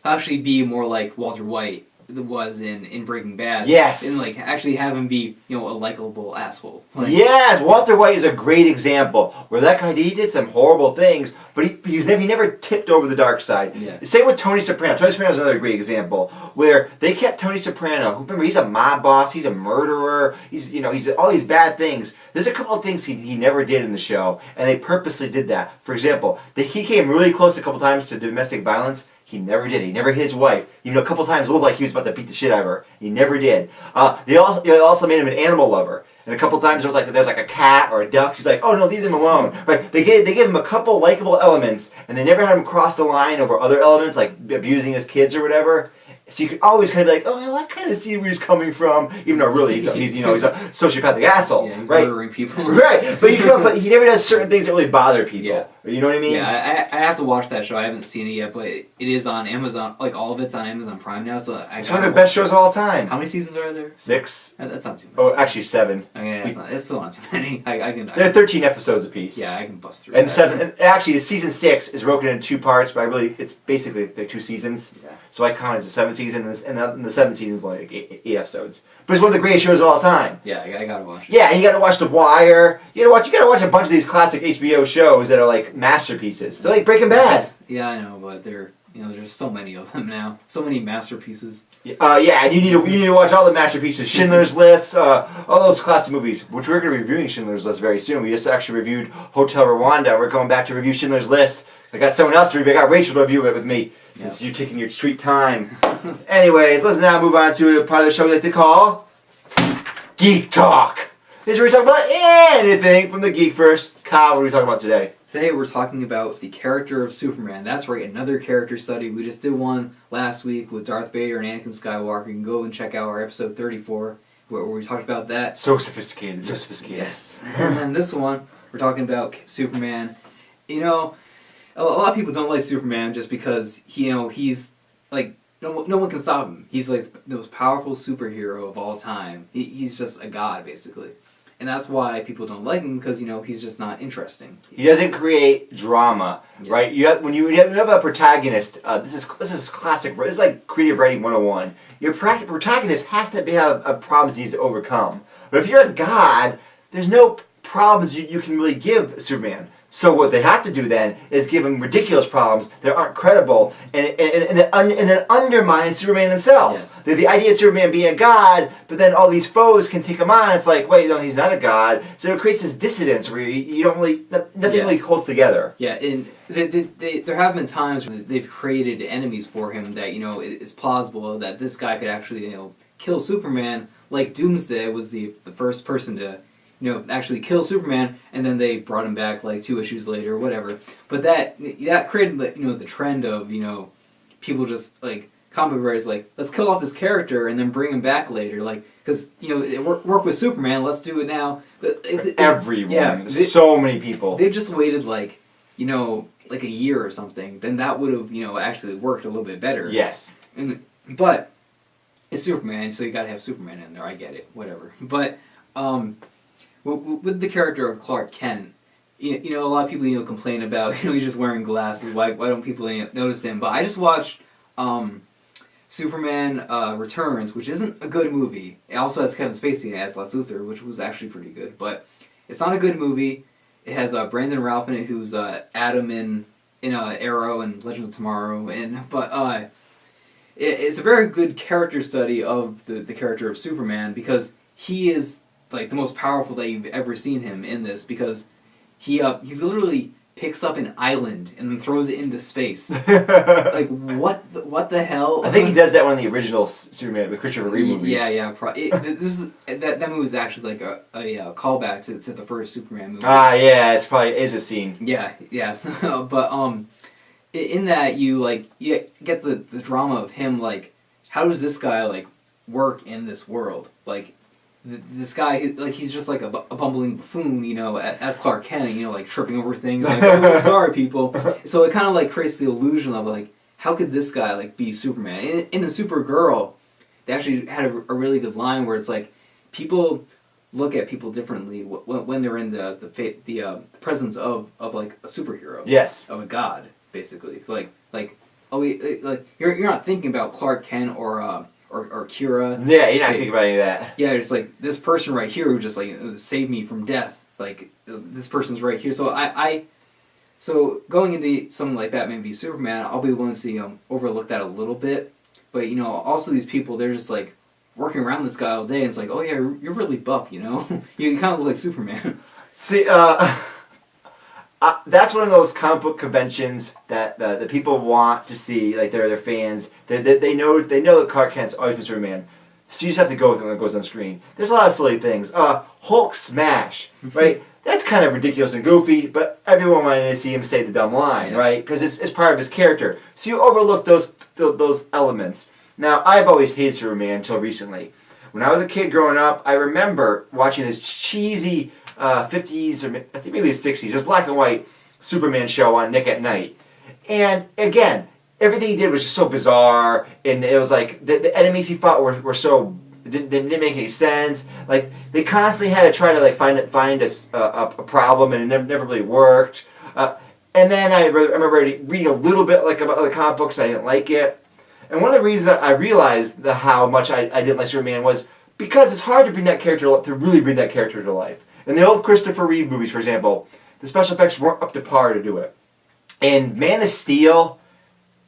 actually be more like Walter White was in Breaking Bad. Yes. And actually have him be a likable asshole. Yes, Walter White is a great example where that guy he did some horrible things, but he never tipped over the dark side. Yeah. Same with Tony Soprano. Tony Soprano is another great example where they kept Tony Soprano. Remember, he's a mob boss. He's a murderer. He's all these bad things. There's a couple of things he never did in the show, and they purposely did that. For example, he came really close a couple times to domestic violence. He never did. He never hit his wife. A couple times it looked like he was about to beat the shit out of her. He never did. They also made him an animal lover. And a couple times there's like a cat or a duck. He's like, oh no, leave them alone. Right? They gave him a couple likable elements, and they never had him cross the line over other elements like abusing his kids or whatever. So you could always kind of be like, oh, I kind of see where he's coming from, even though really he's a sociopathic asshole, yeah, he's right? Murdering people, right? But he never does certain things that really bother people. Yeah. You know what I mean? Yeah, I have to watch that show. I haven't seen it yet, but it is on Amazon. All of it's on Amazon Prime now. So it's one of the best shows of all time. How many seasons are there? 6. That's not too many. Oh, actually 7. Okay, it's still not too many. There are 13 episodes apiece. Yeah, I can bust through. And 7. And actually, season 6 is broken into 2 parts, but it's basically the 2 seasons. Yeah. So I count it as a 7 season, and the 7 seasons like 8 episodes. But it's one of the greatest shows of all time. Yeah, I gotta watch. Yeah, you gotta watch The Wire. You gotta watch a bunch of these classic HBO shows that are like masterpieces. They're like Breaking Bad. Yeah, I know, but there's so many of them now. So many masterpieces. Yeah, and you need to watch all the masterpieces. Schindler's List, all those classic movies, which we're going to be reviewing Schindler's List very soon. We just actually reviewed Hotel Rwanda. We're going back to review Schindler's List. I got someone else to review. I got Rachel to review it with me, since you're taking your sweet time. Anyways, let's now move on to a part of the show we like to call Geek Talk. This is where we talk about anything from the Geek First. Kyle, what are we talking about today? Today we're talking about the character of Superman. That's right, another character study. We just did one last week with Darth Vader and Anakin Skywalker. You can go and check out our episode 34 where we talked about that. So sophisticated, so sophisticated. Yes. And then this one, we're talking about Superman. A lot of people don't like Superman just because he's like no one can stop him. He's like the most powerful superhero of all time. He's just a god basically. And that's why people don't like him, because he's just not interesting. He doesn't create drama, right? When you have a protagonist, this is classic. This is like creative writing 101. Your protagonist has to have problems he needs to overcome. But if you're a god, there's no problems you can really give Superman. So what they have to do then is give him ridiculous problems that aren't credible, and then undermine Superman himself. Yes. The idea of Superman being a god, but then all these foes can take him on. It's like, wait, no, he's not a god. So it creates this dissonance where you don't really, nothing really holds together. Yeah, and there have been times when they've created enemies for him that it's plausible that this guy could actually kill Superman. Like Doomsday was the first person to actually kill Superman, and then they brought him back like 2 issues later or whatever. But that created the trend of people just like comic book writers like, let's kill off this character and then bring him back later, like, because it worked with Superman, let's do it now. Everyone, so many people. They just waited like a year or something, then that would have actually worked a little bit better. Yes. But it's Superman, so you got to have Superman in there. I get it, whatever. But with the character of Clark Kent, a lot of people complain about he's just wearing glasses. Why don't people notice him? But I just watched Superman Returns, which isn't a good movie. It also has Kevin Spacey in it as Lex Luthor, which was actually pretty good. But it's not a good movie. It has Brandon Routh in it, who's Adam in Arrow and Legends of Tomorrow, but it's a very good character study of the character of Superman, because he is like the most powerful that you've ever seen him in this, because he literally picks up an island and then throws it into space. Like what the hell? I think he does that one in the original Superman with Christopher Reeve movies. Yeah. That movie was actually like a callback to the first Superman movie. Yeah, it's probably is a scene. Yeah. But in that you get the drama of him, like, how does this guy like work in this world? Like this guy, he's just like a bumbling buffoon, as Clark Kent, like tripping over things, like, oh, sorry people. So it kind of like creates the illusion of like, how could this guy like be Superman? In the Supergirl, they actually had a really good line where it's like, people look at people differently when they're in the presence of like a superhero. Yes. Of a god, basically. You're not thinking about Clark Kent or Kira. Yeah, you're not thinking about any of that. Yeah, it's like this person right here who just like saved me from death. Like this person's right here. So so going into something like Batman v Superman, I'll be willing to overlook that a little bit. But also these people, they're just like working around this guy all day, and it's like, oh yeah, you're really buff. You kind of look like Superman. See, that's one of those comic book conventions that the people want to see, like they're fans. They know that Clark Kent's always been Superman, so you just have to go with it when it goes on screen. There's a lot of silly things. Hulk smash, right? That's kind of ridiculous and goofy, but everyone wanted to see him say the dumb line, right? Because it's part of his character. So you overlook those elements. Now, I've always hated Superman until recently. When I was a kid growing up, I remember watching this cheesy 50s, or I think maybe the 60s, just black and white Superman show on Nick at Night. And again, everything he did was just so bizarre, and it was like the enemies he fought were so didn't make any sense. Like they constantly had to try to like find a problem, and it never really worked. And then I remember reading a little bit like about the comic books. I didn't like it, and one of the reasons I realized how much I didn't like Superman was because it's hard to really bring that character to life. In the old Christopher Reeve movies, for example, the special effects weren't up to par to do it. In Man of Steel,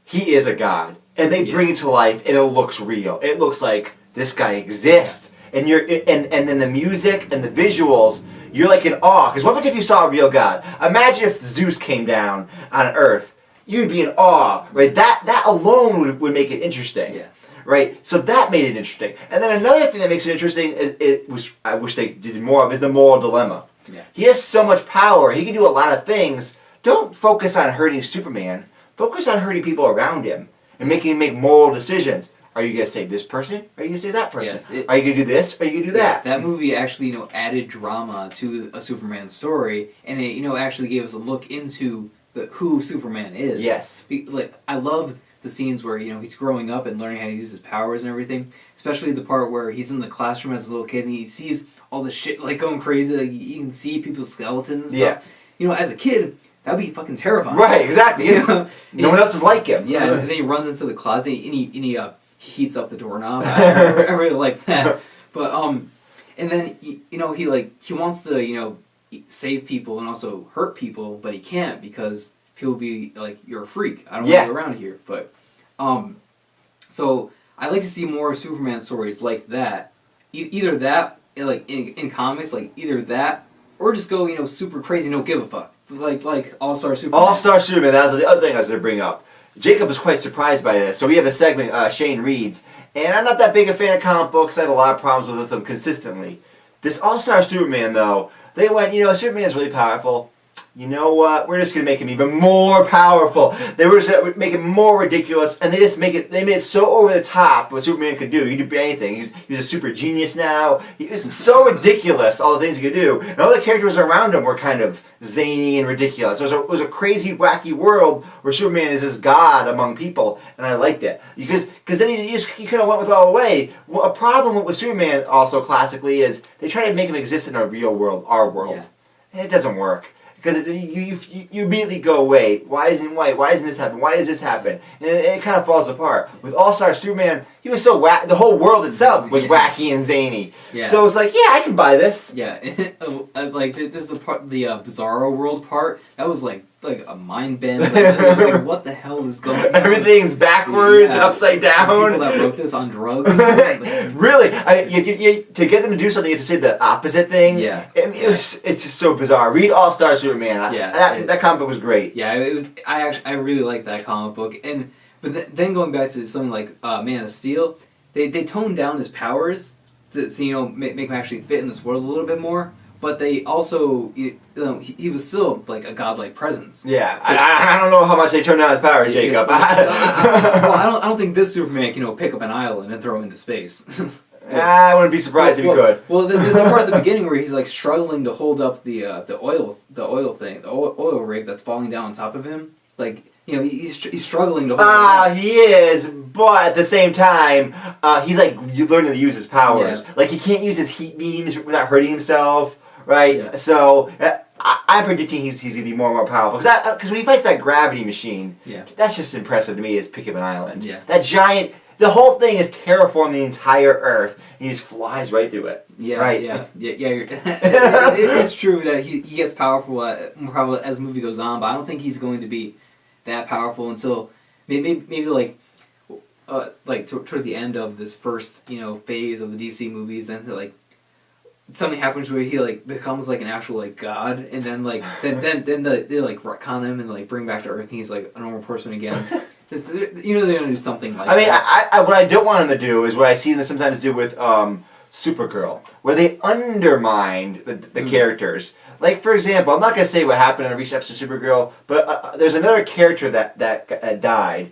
he is a god, and they bring it to life, and it looks real. It looks like this guy exists, and and then the music and the visuals, you're like in awe. Because what happens if you saw a real god? Imagine if Zeus came down on Earth, you'd be in awe, right? That alone would make it interesting. Yes. Right, so that made it interesting. And then another thing that makes it interesting which I wish they did more of, is the moral dilemma. Yeah. He has so much power. He can do a lot of things. Don't focus on hurting Superman. Focus on hurting people around him and making him make moral decisions. Are you going to save this person? Or are you going to save that person? Yes, are you going to do this? Or are you going to do that? That movie actually, added drama to a Superman story, and it, actually gave us a look into who Superman is. Yes. I love the scenes where he's growing up and learning how to use his powers and everything, especially the part where he's in the classroom as a little kid and he sees all the shit like going crazy, like you can see people's skeletons and stuff. As a kid, that'd be fucking terrifying. Right, exactly. No one else is like him. Yeah, and then he runs into the closet and he heats up the doorknob. I really like that. But and then he wants to save people and also hurt people, but he can't because people be like, you're a freak. I don't want you around here. But so I like to see more Superman stories like that. Either that, like in comics, like either that, or just go super crazy, no give a fuck, like All-Star Superman. All-Star Superman. That was the other thing I was going to bring up. Jacob was quite surprised by this. So we have a segment, Shane Reads, and I'm not that big a fan of comic books. I have a lot of problems with them consistently. This All-Star Superman, though, they went, Superman's really powerful, you know what? We're just gonna make him even more powerful. They were just make it more ridiculous, and they made it so over the top what Superman could do. He could do anything. He's a super genius now. He was so ridiculous, all the things he could do, and all the characters around him were kind of zany and ridiculous. It was a crazy, wacky world where Superman is this god among people, and I liked it because then he kind of went with it all the way. Well, a problem with Superman also classically is they try to make him exist in a real world, our world, and it doesn't work. Because you immediately go, wait, why isn't white? Why doesn't this happen? Why does this happen? And it kind of falls apart. With All-Star Superman, he was so the whole world itself was wacky and zany. Yeah. So it's like, yeah, I can buy this. Yeah, like there's the Bizarro World part. That was like a mind bend. Like, what the hell is going on? Everything's backwards and upside down. People that wrote this on drugs. Really, to get them to do something, you have to say the opposite thing. Yeah, it's just so bizarre. Read All-Star Superman. That comic book was great. Yeah, it was. I really liked that comic book, but then going back to something like Man of Steel, they toned down his powers to make him actually fit in this world a little bit more. But they also, he was still like a godlike presence. Yeah, I don't know how much they turned down his power, Jacob. Well, I don't think this Superman can pick up an island and throw him into space. I wouldn't be surprised if he could. Well, there's a part at the beginning where he's like struggling to hold up the oil rig that's falling down on top of him. Like, he's struggling to hold it up. He is, but at the same time, he's like learning to use his powers. Yeah. Like, he can't use his heat beams without hurting himself, right? Yeah. So I'm predicting he's going to be more and more powerful. Because when he fights that gravity machine, that's just impressive to me as pick up an island. Yeah. That giant... The whole thing is terraforming the entire Earth, and he just flies right through it. Yeah, right? Yeah. It's true that he gets powerful probably as the movie goes on, but I don't think he's going to be that powerful until maybe towards the end of this first phase of the DC movies. Then something happens where he becomes an actual god, and then they retcon him and bring back to Earth, and he's a normal person again. Just, they're gonna do something like that. I what I don't want them to do is what I see them sometimes do with Supergirl, where they undermine the characters. Like, for example, I'm not gonna say what happened in a recent episode of Supergirl, but there's another character that died,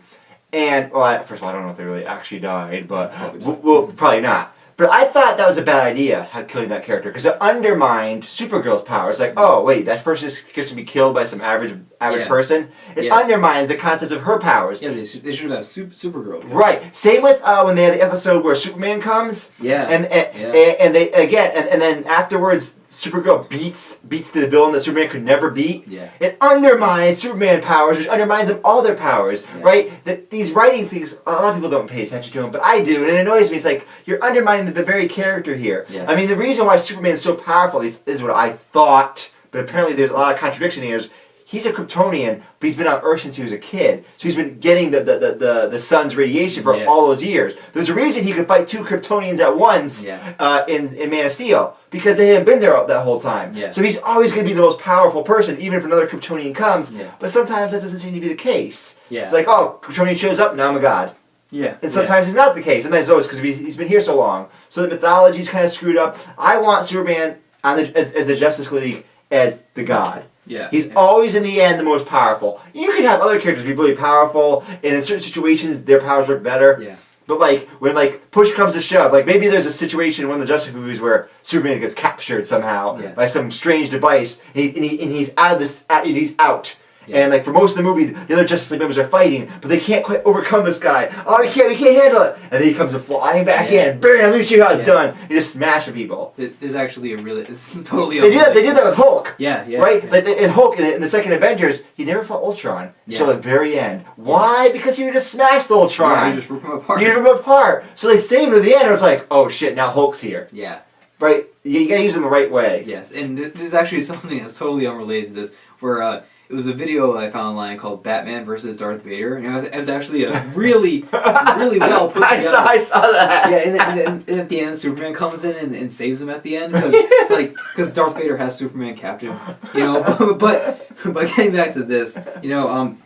and first of all, I don't know if they really actually died, but well, probably not. But I thought that was a bad idea, killing that character, because it undermined Supergirl's power. It's like, oh, wait, that person is just to be killed by some average person? It undermines the concept of her powers. Yeah, they should have got Supergirl. Right. Same with when they had the episode where Superman comes. Yeah. And they, again, and then afterwards, Supergirl beats the villain that Superman could never beat. Yeah. It undermines Superman powers, which undermines them all their powers, right? That these writing things, a lot of people don't pay attention to them, but I do, and it annoys me. It's like, you're undermining the very character here. Yeah. I mean, the reason why Superman is so powerful, this is what I thought, but apparently there's a lot of contradiction here, is he's a Kryptonian, but he's been on Earth since he was a kid. So he's been getting the sun's radiation for all those years. There's a reason he could fight two Kryptonians at once in Man of Steel, because they haven't been there that whole time. Yeah. So he's always going to be the most powerful person, even if another Kryptonian comes. Yeah. But sometimes that doesn't seem to be the case. Yeah. It's like, oh, Kryptonian shows up, now I'm a god. Yeah. And sometimes it's not the case. Sometimes it's because he's been here so long. So the mythology's kind of screwed up. I want Superman as the Justice League as the god. Yeah. He's always in the end the most powerful. You can have other characters be really powerful, and in certain situations their powers work better. Yeah. But when push comes to shove, maybe there's a situation in one of the Justice movies where Superman gets captured somehow by some strange device, and he's out of this. He's out. Yeah. And for most of the movie, the other Justice League members are fighting, but they can't quite overcome this guy. Oh, we can't handle it. And then he comes flying back in. Bam! Let me show you how it's done. He just smashes people. There's actually it's totally. They did that with Hulk. Yeah. Right? Yeah. But in Hulk, in the second Avengers, he never fought Ultron until the very end. Why? Because he just smashed Ultron. Yeah, he just ripped him apart. So they saved him at the end. It was like, oh shit! Now Hulk's here. Yeah. Right? You gotta use him the right way. Yes, and there's actually something that's totally unrelated to this, where it was a video I found online called Batman versus Darth Vader, and it was actually a really well put together. I saw that. Yeah, and at the end, Superman comes in and saves him at the end, because Darth Vader has Superman captive, But getting back to this,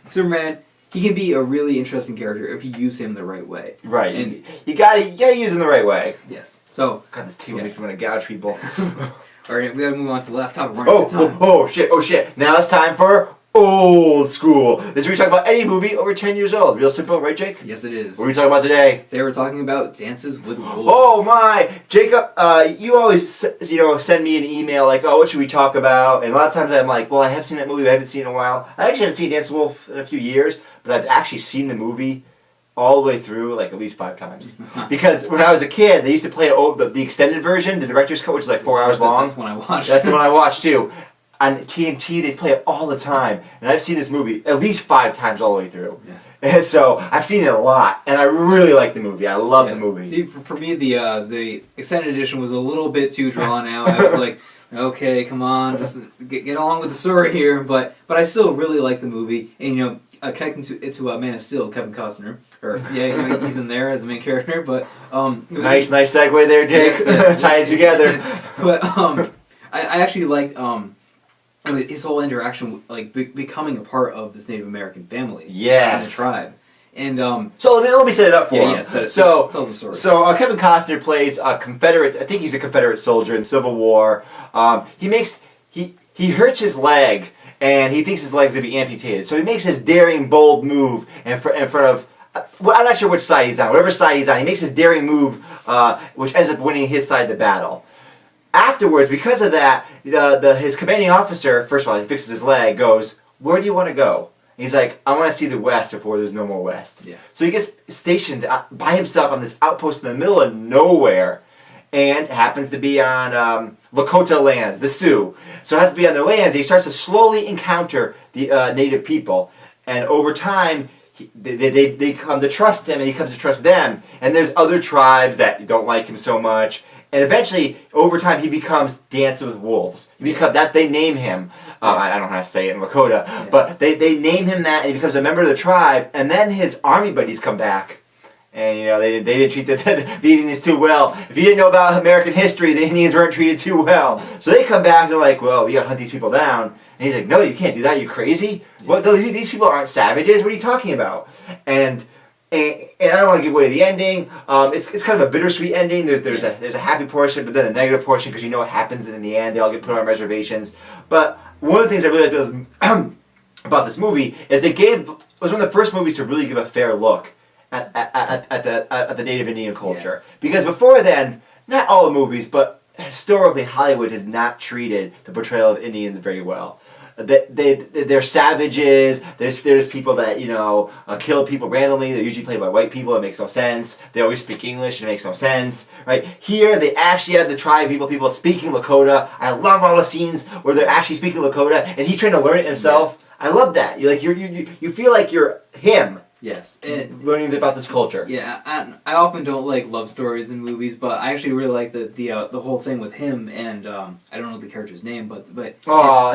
Superman, he can be a really interesting character if you use him the right way. Right, and you gotta use him the right way. Yes. So God, this TV makes me want to gouge people. All right, we gotta move on to the last topic. We're Oh, out of time. oh shit. Now it's time for old school. This is where we talk about any movie over 10 years old. Real simple, right, Jake? Yes, it is. What are we talking about today? Today we're talking about Dances with Wolves. Oh my, Jacob! You always send me an email like, "Oh, what should we talk about?" And a lot of times I'm like, "Well, I have seen that movie, but I haven't seen it in a while." I actually haven't seen Dance with Wolf in a few years, but I've actually seen the movie all the way through like at least 5 times. Because when I was a kid, they used to play the extended version, the director's cut, which is like 4 hours long. That's one I watched. That's the one I watched too. On TNT, they play it all the time, and I've seen this movie at least 5 times all the way through. Yeah. And so I've seen it a lot, and I really like the movie. I love the movie. See, for me, the extended edition was a little bit too drawn out. I was like, okay, come on, just get along with the story here. But I still really like the movie, and connecting to Man of Steel, Kevin Costner, he's in there as the main character. But nice segue there, Jake. Yes, Tie it together. But I actually liked his whole interaction, like becoming a part of this Native American family, Yes. and the tribe, and So let me set it up for him. yeah, So tell the story. So Kevin Costner plays a Confederate. I think he's a Confederate soldier in the Civil War. He hurts his leg, and he thinks his leg's gonna be amputated. So he makes this daring, bold move in front of. Well, I'm not sure which side he's on. Whatever side he's on, he makes this daring move, which ends up winning his side of the battle. Afterwards, because of that, his commanding officer, first of all, he fixes his leg, goes, "Where do you want to go?" And he's like, "I want to see the West before there's no more West." Yeah. So he gets stationed by himself on this outpost in the middle of nowhere, and happens to be on Lakota lands, the Sioux. So it has to be on their lands. And he starts to slowly encounter the native people, and over time, they come to trust him, and he comes to trust them. And there's other tribes that don't like him so much. And eventually, over time, he becomes Dancing with Wolves. They name him. I don't know how to say it in Lakota, but they name him that, and he becomes a member of the tribe. And then his army buddies come back, and they didn't treat the Indians too well. If you didn't know about American history, the Indians weren't treated too well. So they come back, and they're like, "Well, we gotta hunt these people down." And he's like, "No, you can't do that. You crazy? What? These people aren't savages. What are you talking about?" And I don't want to give away the ending. It's kind of a bittersweet ending. There's a happy portion, but then a negative portion because you know what happens in the end. They all get put on reservations. But one of the things I really liked about this movie is it was one of the first movies to really give a fair look at the Native Indian culture. Yes. Because before then, not all the movies, but historically Hollywood has not treated the portrayal of Indians very well. They're savages. There's people that kill people randomly. They're usually played by white people. It makes no sense. They always speak English. It makes no sense, right? Here they actually have the tribe people speaking Lakota. I love all the scenes where they're actually speaking Lakota, and he's trying to learn it himself. Yes. I love that. You feel like you're him. Yes, learning about this culture. Yeah, I often don't like love stories in movies, but I actually really like the whole thing with him and I don't know the character's name, but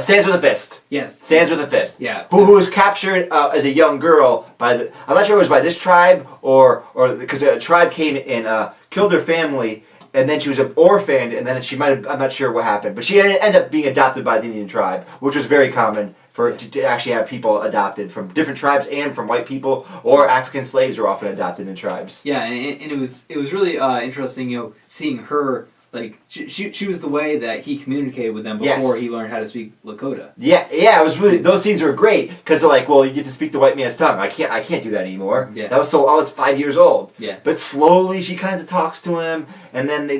Stands with a Fist. Yes, Stands with a Fist. Yeah, who was captured as a young girl by I'm not sure it was by this tribe or because a tribe came and killed her family. And then she was orphaned, and then I'm not sure what happened. But she ended up being adopted by the Indian tribe, which was very common to actually have people adopted from different tribes and from white people, or African slaves were often adopted in tribes. Yeah, and it was really interesting, seeing her. Like she was the way that he communicated with them before he learned how to speak Lakota. Yeah, it was really, those scenes were great because they're like, well, you get to speak the white man's tongue. I can't do that anymore. Yeah. I was 5 years old. Yeah. But slowly she kind of talks to him, and then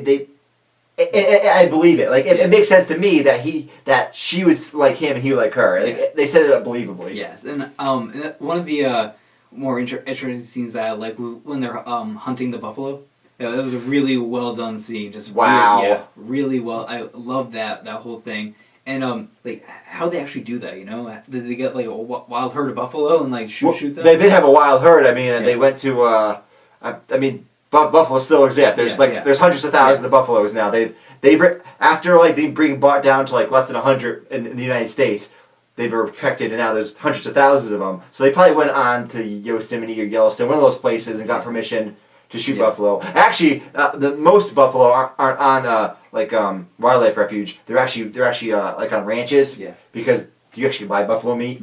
I believe it. Like it makes sense to me that she was like him and he was like her. Like, they set it up believably. Yes, and one of the more interesting scenes that I like when they're hunting the buffalo. Yeah, that was a really well done scene. Just wow, really well. I love that whole thing. And like how they actually do that, Did they get like a wild herd of buffalo and like shoot them? They did have a wild herd. I mean, and they went to. Buffalo still exist. There's there's hundreds of thousands of buffaloes now. They've after they being brought down to like less than 100 in the United States. They were protected, and now there's hundreds of thousands of them. So they probably went on to Yosemite or Yellowstone, one of those places, and got permission to shoot buffalo. Actually, the most buffalo aren't on wildlife refuge. They're actually like on ranches because you actually buy buffalo meat.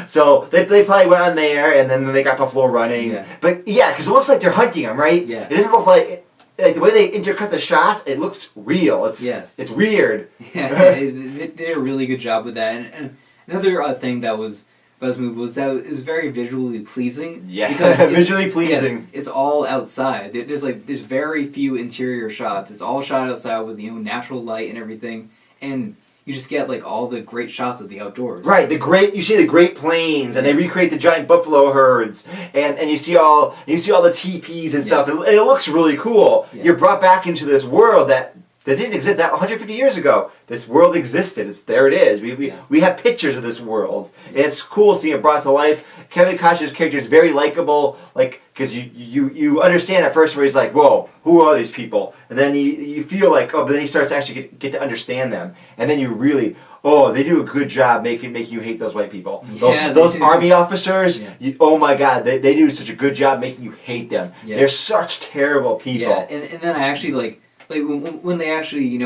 So they probably went on there, and then they got buffalo running. Yeah. But because it looks like they're hunting them, right? Yeah. It doesn't look like like the way they intercut the shots, it looks real. It's weird. Yeah, they did a really good job with that. And another thing that was about this movie was that it was very visually pleasing. Yeah, because visually pleasing. Yes, it's all outside. There's very few interior shots. It's all shot outside with natural light and everything, and you just get like all the great shots of the outdoors. Right, you see the Great Plains, and they recreate the giant buffalo herds, and you see all the teepees and stuff, and it looks really cool. Yeah. You're brought back into this world that didn't exist that 150 years ago. This world existed. There it is. We have pictures of this world. And it's cool seeing it brought to life. Kevin Costner's character is very likable, like because you understand at first where he's like, whoa, who are these people? And then you feel like, oh, but then he starts to actually get to understand them, and then you really, oh, they do a good job making you hate those white people. Yeah, those army officers, yeah. Oh my God, they do such a good job making you hate them. Yeah. They're such terrible people. Yeah, and then I actually like when they actually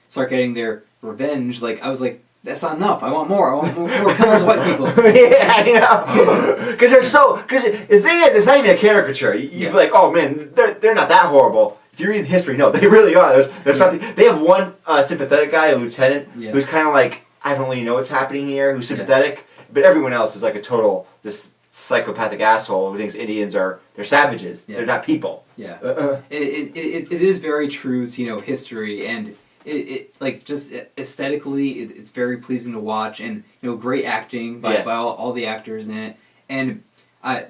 start getting their revenge, like I was like, that's not enough. I want more. I want more killing the white people. Yeah, I know. Because the thing is, it's not even a caricature. You'd be like, oh man, they're not that horrible. If you read history, no, they really are. There's something. They have one sympathetic guy, a lieutenant, who's kind of like, I don't really know what's happening here, who's sympathetic, but everyone else is like a total psychopathic asshole who thinks Indians they're savages. Yeah. They're not people. Yeah. It is very true to history, and it like just aesthetically it's very pleasing to watch, and great acting by all the actors in it. And I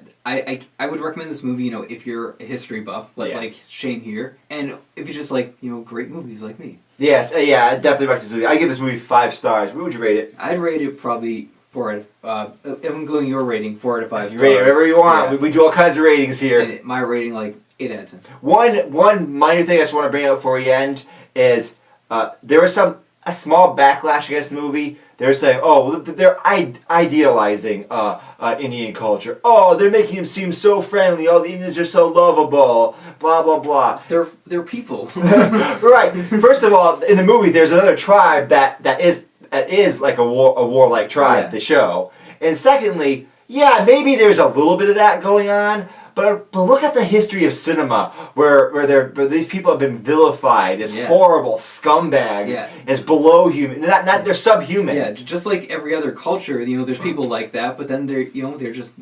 would recommend this movie if you're a history buff like Shane here, and if you just like great movies like me. Yes, yeah, I definitely recommend this movie. I give this movie 5 stars. What would you rate it? I'd rate it probably 4 out of. If I'm going your rating, 4 out of 5 stars. You rate it whatever you want. Yeah. We do all kinds of ratings here. And my rating 8 out of 10. One minor thing I just want to bring up before we end is there was a small backlash against the movie. They're saying, oh, they're idealizing Indian culture. Oh, they're making him seem so friendly. Oh, the Indians are so lovable. Blah blah blah. They're people. Right. First of all, in the movie, there's another tribe that is like a warlike tribe. The show. And secondly, yeah, maybe there's a little bit of that going on. But look at the history of cinema, where these people have been vilified as horrible scumbags, as below human. They're subhuman. Yeah, just like every other culture, there's people like that, but then they're just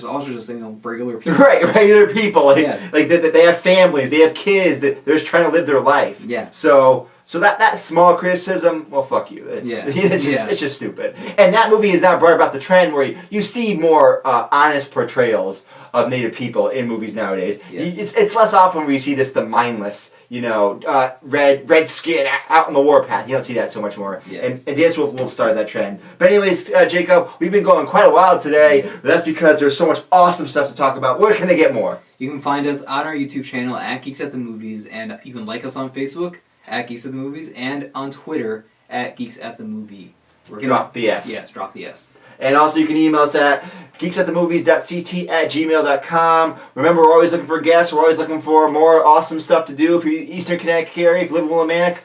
also just regular people. Right, regular people. Like they have families, they have kids, they're just trying to live their life. Yeah. So that small criticism, well, fuck you. It's just stupid. And that movie has now brought about the trend where you see more honest portrayals of Native people in movies nowadays. Yeah. It's less often where you see the mindless, red skin out on the warpath. You don't see that so much more. Yes. And this will start that trend. But anyways, Jacob, we've been going quite a while today. Yes. That's because there's so much awesome stuff to talk about. Where can they get more? You can find us on our YouTube channel at Geeks at the Movies, and you can like us on Facebook at Geeks at the Movies, and on Twitter at Geeks at the Movie. Drop the S. Yes, drop the S. And also you can email us at geeksatthemovies.ct@gmail.com. Remember, we're always looking for guests. We're always looking for more awesome stuff to do. If you're Eastern Connecticut area, if you live in Willimantic,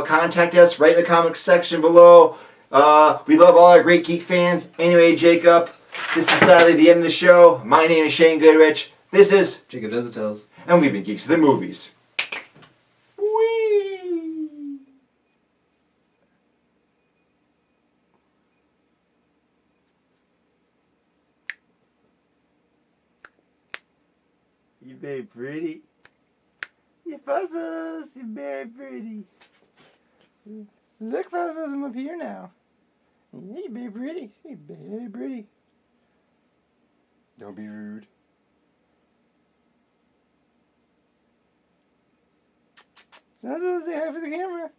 contact us right in the comment section below. We love all our great geek fans. Anyway, Jacob, this is sadly the end of the show. My name is Shane Goodrich. This is Jacob Desitels. And we've been Geeks at the Movies. Whee! You're very pretty. You fuzzles, you're very pretty. Look, fuzzles, I'm up here now. You're very pretty. You're very pretty. Don't be rude. Fuzzles, say hi for the camera.